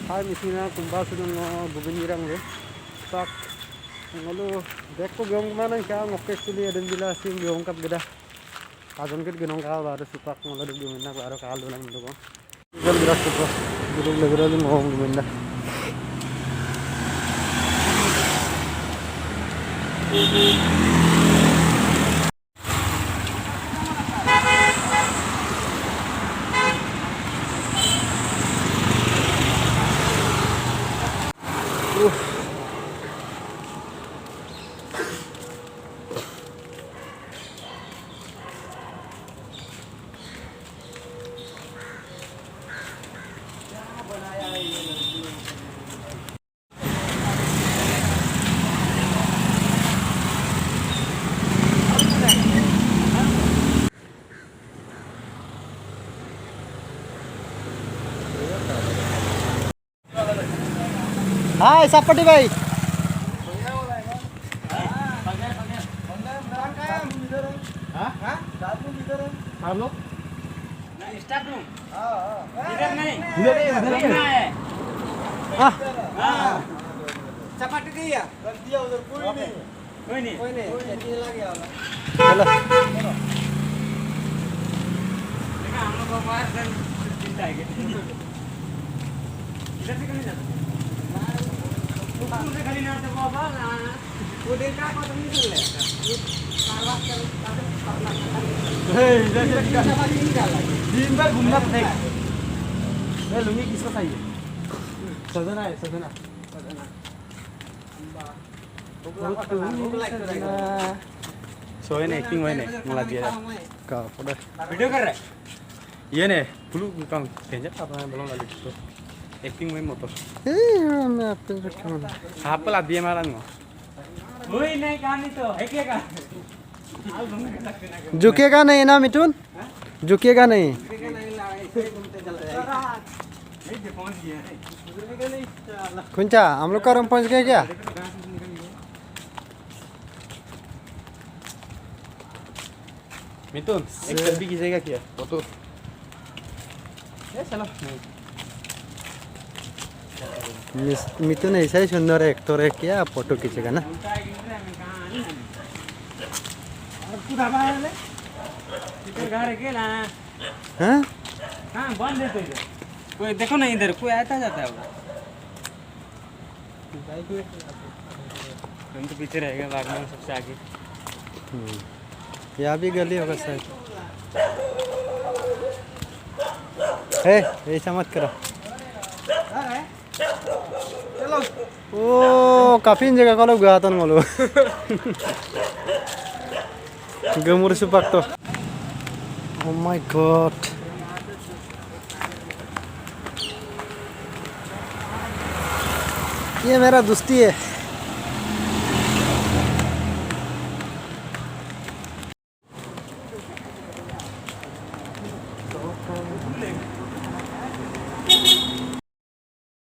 hai misina kumba sudung gubernirang lo tak ngolu dek ko gong mana ka ngokke suli adem bila sim gong kap geda ajon ket ginong ka baru supak ngolu dug gumina baru kal dolang do ko gol gras ko dug legro lu ngom gumina hai sapati bhai हम लोग start हूँ इधर नहीं है हाँ चपाटी दी है दिया उधर कोई नहीं कोई नहीं ये लगे वाला चलो देखा हम लोग को बाहर से चिंता है इधर से कहीं जाता ऊपर से खाली ना तो बाबा ना वो देखा को तो नहीं चल रहा कारवा कर दिन भर घूमना पड़ेगा ये लुंगी किसको चाहिए सजना है सजना सोए ने एक्टिंग हुए ने मला दिया का पड़ा वीडियो कर रहा है ये ने ब्लू काम भेजा अपना बोलो वाले तो एक्टिंग में मोटर ए मैं एक्टिंग करता हूं आप ला दिए मारा नो वही नहीं कहानी तो है क्या का झुकेगा नहीं ना मिथुन झुकेगा नहीं पहुंच गया कुंचा हम लोग का रूम पहुंच गए क्या मिथुन एक सेल्फी खींचेगा क्या फोटो ये चलो मिथुन ऐसा ही सुंदर एक्टर है क्या फोटो खींचेगा ना हाँ हाँ बंद है तो इधर कोई देखो ना इधर कोई आता जाता है हम तो पीछे रहेगा बाद में सबसे आगे यहाँ भी गली होगा शायद है ऐसा मत करो चलो ओ काफी जगह kalau gatan ngolo gemur supak to oh my god ये मेरा दोस्ती है